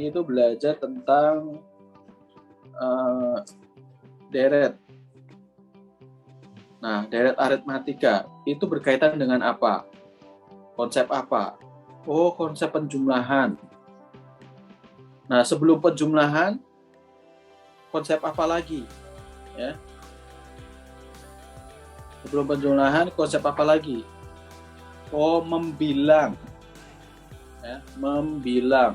ini itu belajar tentang deret. Nah, deret aritmatika itu berkaitan dengan apa? Konsep apa? Oh, konsep penjumlahan. Nah, sebelum penjumlahan, konsep apa lagi? Ya. Sebelum penjumlahan, konsep apa lagi? Oh, membilang. Ya, membilang.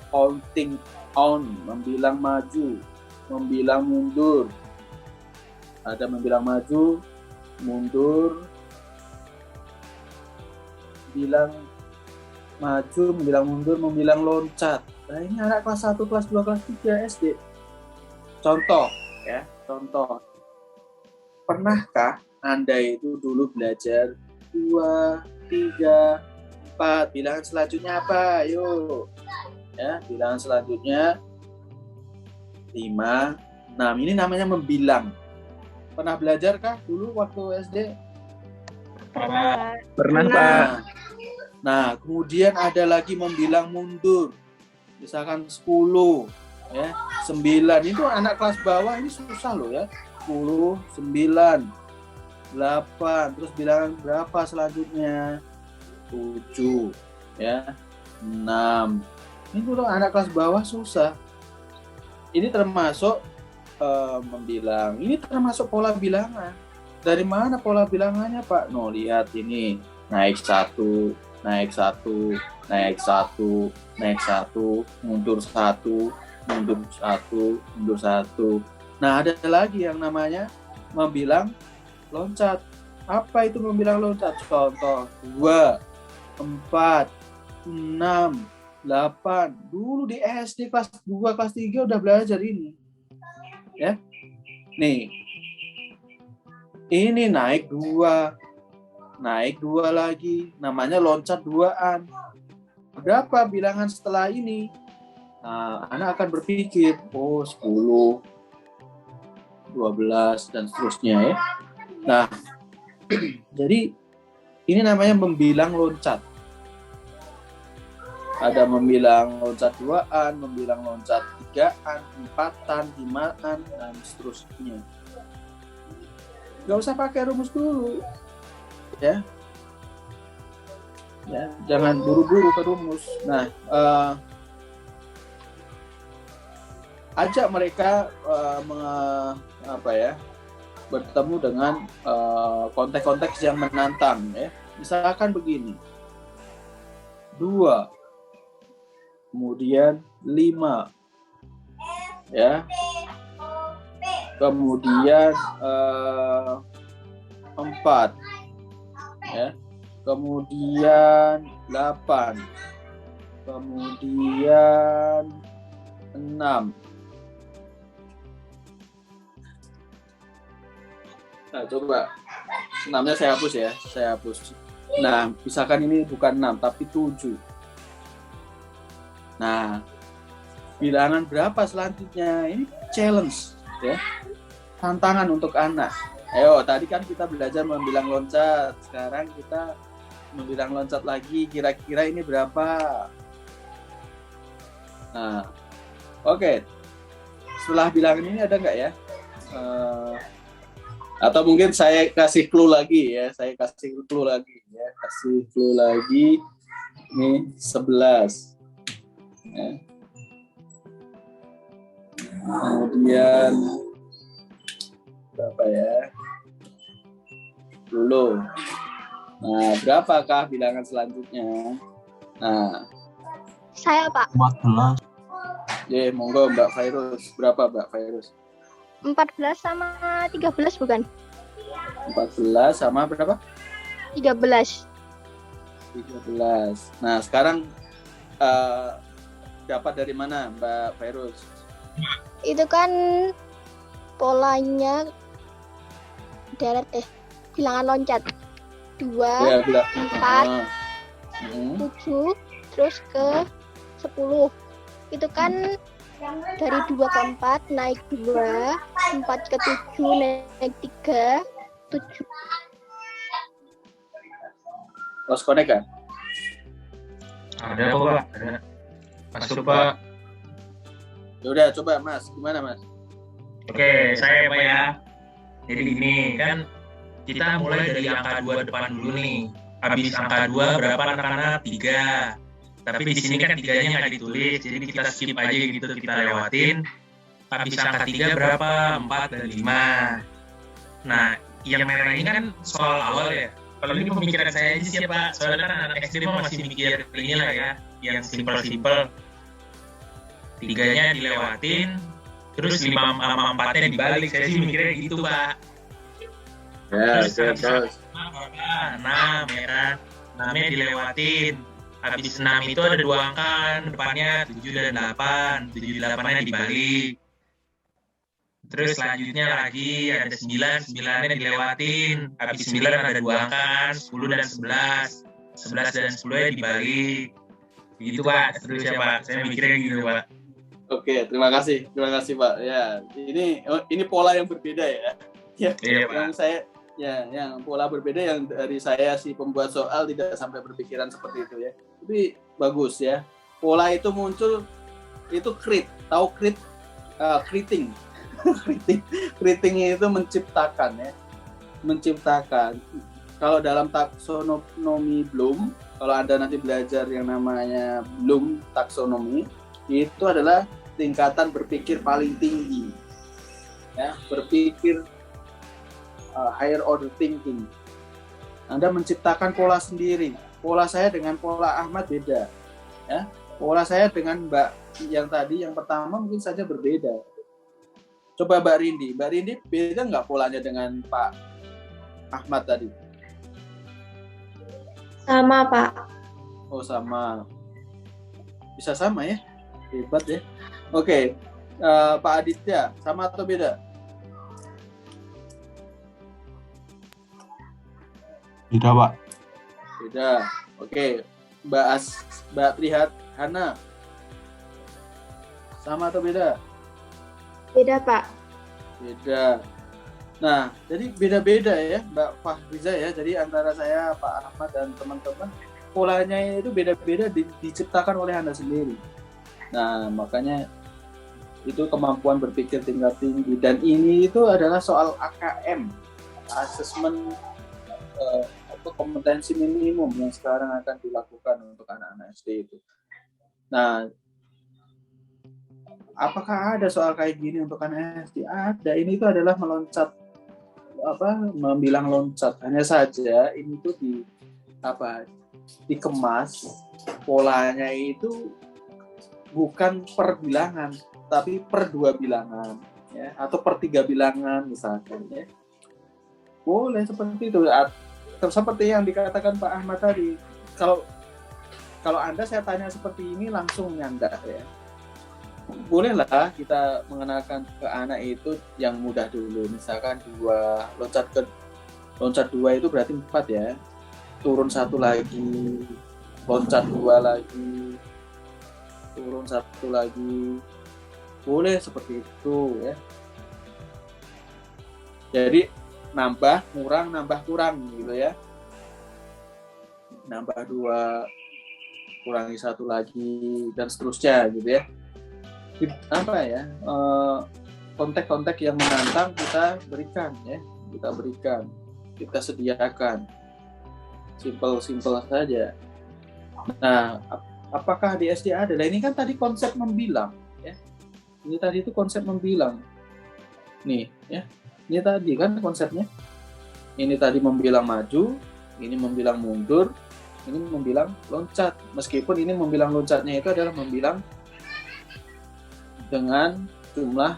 Counting on, membilang maju, membilang mundur. Ada membilang maju, mundur, bilang maju, membilang mundur, membilang loncat. Nah, ini anak kelas 1, kelas 2, kelas 3 SD. Contoh, ya, contoh. Pernahkah Anda itu dulu belajar 2, 3, 4, bilangan selanjutnya apa? Yuk. Ya, bilangan selanjutnya 5, 6. Ini namanya membilang. Pernah belajarkah dulu waktu SD? Pernah, Pak. Nah, kemudian ada lagi membilang mundur. Misalkan 10, ya, 9. Itu anak kelas bawah ini susah loh ya. 10, 9, 8. Terus bilangan berapa selanjutnya? 7, ya, 6. Ini tuh anak kelas bawah susah. Ini termasuk membilang. Ini termasuk pola bilangan. Dari mana pola bilangannya, Pak? No, lihat ini. Naik 1, naik 1, naik 1, naik 1, mundur 1, mundur 1, mundur 1. Nah, ada lagi yang namanya membilang loncat. Apa itu membilang loncat? Contoh, 2, 4, 6, 8. Dulu di SD kelas 2, kelas 3 udah belajar ini. Ya. Nih. Ini naik 2. Naik 2 lagi. Namanya loncat 2-an. Berapa bilangan setelah ini? Nah, anak akan berpikir, oh 10, 12, dan seterusnya ya. Nah, jadi ini namanya membilang loncat. Ada membilang loncat 2-an, membilang loncat 3-an, 4-an, 5-an, dan seterusnya. Gak usah pakai rumus dulu. Ya. Ya, jangan buru-buru ke rumus. Nah, ajak mereka bertemu dengan konteks-konteks yang menantang ya. Misalkan begini. 2, kemudian 5, ya, kemudian 4, ya, kemudian 8, kemudian 6. Nah, coba 6-nya saya hapus ya, saya hapus. Nah, misalkan ini bukan 6 tapi 7. Nah, bilangan berapa selanjutnya? Ini challenge ya. Tantangan untuk anak. Ayo, tadi kan kita belajar membilang loncat. Sekarang kita membilang loncat lagi. Kira-kira ini berapa? Nah, oke. Setelah bilangan ini ada nggak ya? Atau mungkin saya kasih clue lagi ya. Saya kasih clue lagi ya. Kasih clue lagi. Ini 11. Ya. Kemudian berapa ya? 10. Nah, berapakah bilangan selanjutnya? Nah, saya Pak. 14. Ya, monggo Mbak Fairuz. Berapa Mbak Fairuz? 14 sama 13 bukan? 14 sama berapa? 13. 13. Nah, sekarang dapat dari mana Mbak Fairuz? Itu kan polanya deret bilangan loncat. 2, Ya, 4, 7, terus ke 10. Itu kan dari 2 ke 4 naik 2, 4 ke 7 naik 3, 7. Lost connect kan? Ada kok Pak, Masuk, Pak. Ya udah, coba Mas, gimana Mas? Oke, saya Pak ya. Jadi gini, kan kita mulai dari angka 2 depan dulu nih. Habis angka 2 berapa anak-anak? 3. Tapi di sini kan 3-nya nggak ditulis, jadi kita skip aja gitu, kita lewatin. Habis angka 3 berapa? 4 dan 5. Nah, yang merah ini kan soal awal ya. Kalau ini pemikiran saya aja sih Pak, soalnya kan anak SD masih mikir inilah ya, yang simple-simple. 3-nya dilewatin, terus 5 sama 4-nya dibalik. Saya sih mikirnya gitu Pak. Ya, Terus terus. 6 ya kan, 6-nya dilewatin. Habis 6 itu ada 2 angka depannya 7 dan 8. 7 dan 8-nya dibalik. Terus selanjutnya lagi ada 9, 9-nya dilewatin. Habis 9 ada 2 angka kan, 10 dan 11. 11 dan 10-nya dibalik. Gitu Pak, terus ya Pak, saya mikirnya gitu Pak. Oke, terima kasih Pak. Ya, ini pola yang berbeda ya. Ya, Iya, Pak. yang saya yang pola berbeda yang dari saya si pembuat soal tidak sampai berpikiran seperti itu ya. Tapi bagus ya. Pola itu muncul itu tahu kriting. Kriting itu menciptakan ya. Menciptakan. Kalau dalam taksonomi Bloom, kalau Anda nanti belajar yang namanya Bloom taksonomi, itu adalah tingkatan berpikir paling tinggi. Ya, berpikir higher order thinking. Anda menciptakan pola sendiri. Pola saya dengan pola Ahmad beda. Ya, pola saya dengan Mbak yang tadi yang pertama mungkin saja berbeda. Coba Mbak Rindi beda nggak polanya dengan Pak Ahmad tadi? Sama, Pak. Oh, sama. Bisa sama ya? Hebat ya. Oke, Pak Aditya, sama atau beda? Beda, Pak. Beda. Oke, Mbak Trihat Hana, sama atau beda? Beda, Pak. Beda. Nah, jadi beda-beda ya Mbak Fahriza ya. Jadi antara saya, Pak Ahmad dan teman-teman, polanya itu beda-beda diciptakan oleh Anda sendiri. Nah, makanya itu kemampuan berpikir tingkat tinggi. Dan ini itu adalah soal AKM, asesmen kompetensi minimum yang sekarang akan dilakukan untuk anak-anak SD itu. Nah, apakah ada soal kayak gini untuk anak SD? Ada. Ini itu adalah membilang loncat. Hanya saja ini tuh dikemas polanya itu bukan per bilangan, tapi per 2 bilangan, ya, atau per 3 bilangan misalkan, ya. Boleh seperti itu. Seperti yang dikatakan Pak Ahmad tadi. Kalau Anda saya tanya seperti ini langsung nyanda ya. Bolehlah kita mengenalkan ke anak itu yang mudah dulu. Misalkan 2, loncat 2 itu berarti 4 ya. Turun 1 lagi, loncat 2 lagi, turun 1 lagi. Boleh seperti itu ya. Jadi nambah kurang gitu ya. Nambah 2, kurangi 1 lagi dan seterusnya gitu ya. Kontek-kontek yang menantang kita berikan ya, kita sediakan. Simple saja. Nah, apakah di SD ada? Nah, ini kan tadi konsep membilang ya. Ini tadi itu konsep membilang. Nih ya. Ini tadi kan konsepnya. Ini tadi membilang maju, ini membilang mundur, ini membilang loncat. Meskipun ini membilang loncatnya itu adalah membilang dengan jumlah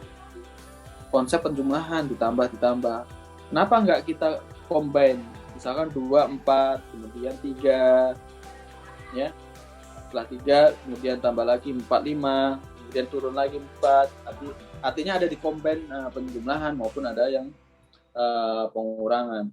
konsep penjumlahan ditambah. Kenapa nggak kita combine? Misalkan 2, 4, kemudian 3, ya. Setelah 3, kemudian tambah lagi 4, 5, kemudian turun lagi 4. Artinya ada di combine penjumlahan maupun ada yang pengurangan.